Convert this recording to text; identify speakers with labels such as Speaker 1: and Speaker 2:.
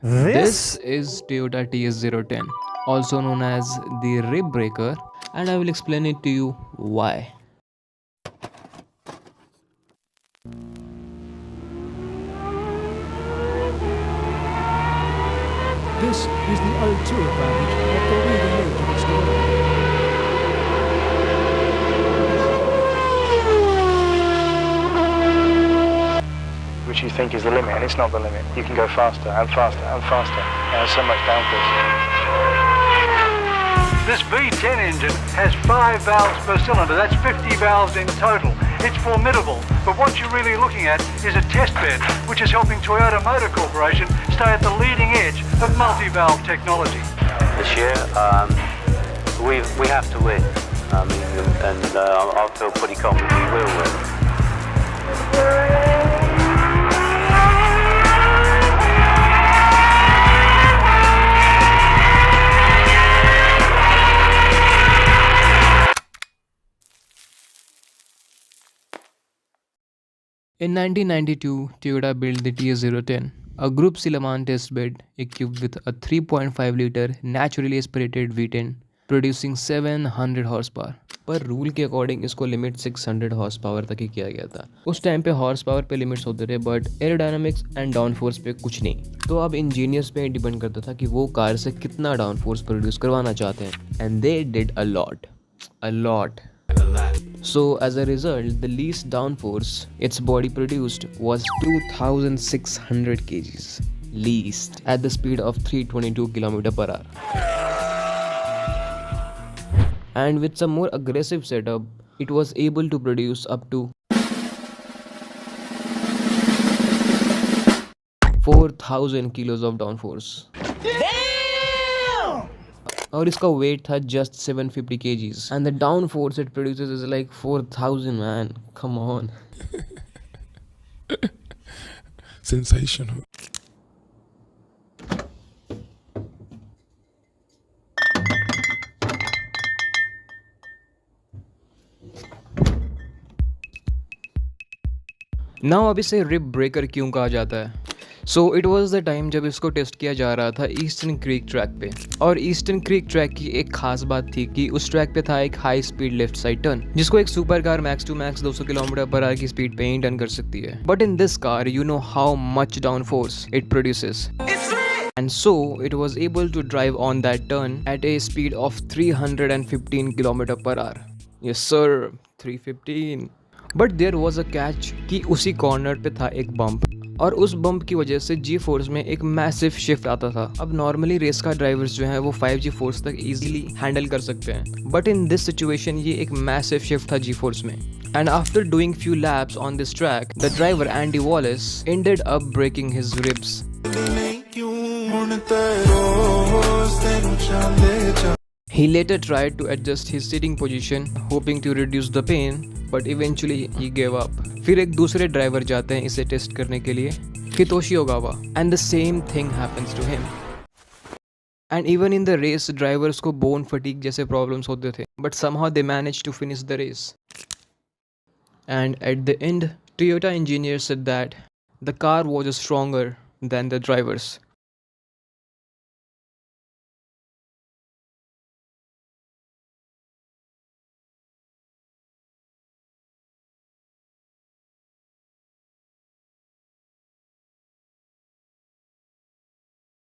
Speaker 1: This is Toyota TS010, also known as the rib breaker, and I will explain it to you why.
Speaker 2: This is the O2 advantage of the leading edge of its development.
Speaker 3: Which you think is the limit, and it's not the limit. You can go faster and faster and faster. There's so much downforce.
Speaker 4: This V10 engine has 5 valves per cylinder. That's 50 valves in total. It's formidable, but what you're really looking at is a test bed, which is helping Toyota Motor Corporation stay at the leading edge of multi-valve technology.
Speaker 5: This year, we have to win. I mean, and I feel pretty confident we will win.
Speaker 1: In 1992, Toyota built the TS010, a Group C Le Mans test bed equipped with a 3.5 liter naturally aspirated V10 producing 700 horse power. पर rule के according इसको limit 600 horse power तक ही किया गया था। उस time पे horse power पे लिमिट्स होते थे but aerodynamics and down force पे कुछ नहीं। तो अब इंजीनियर्स पे डिपेंड करता था कि वो कार से कितना डाउन फोर्स प्रोड्यूस करवाना चाहते हैं, and they did a lot. So as a result, the least downforce its body produced was 2600 kgs, least at the speed of 322 km per hour. And with some more aggressive setup, it was able to produce up to 4000 kilos of downforce. और इसका wait था just 750 kgs and the downforce it produces is like 4000, man. Come on.
Speaker 6: Sensational.
Speaker 1: Now अब इसे rib breaker क्यों कहा जाता है? So it was the time जब इसको टेस्ट किया जा रहा था ईस्टर्न क्रीक ट्रैक पे। और ईस्टर्न क्रीक ट्रैक की एक खास बात थी कि उस ट्रैक पे था एक high speed left side turn जिसको एक super car max to max 200 kilometre per hour की स्पीड पे ही टर्न कर सकती है। But in this car you know how much down force it produces, and so it was able to drive on that turn at a speed of 315 km per hour. Yes sir, 315. But there was a catch कि उसी corner पे था एक bump, और उस bump की वजह से जी फोर्स में एक मैसिव शिफ्ट आता था। अब नॉर्मली रेस कार ड्राइवर्स जो हैं वो 5G फोर्स तक इजीली हैंडल कर सकते हैं, बट इन दिस सिचुएशन ये एक मैसिव शिफ्ट था जी फोर्स में। And after doing few laps on this track the driver Andy Wallace ended up breaking his ribs. He later tried to adjust his sitting position, hoping to reduce the pain, but eventually he gave up. फिर एक दूसरे driver जाते हैं इसे test करने के लिए, Hitoshi Ogawa, and the same thing happens to him. And even in the race, drivers को bone fatigue जैसे problems होते थे, but somehow they managed to finish the race. And at the end, Toyota engineers said that the car was stronger than the drivers.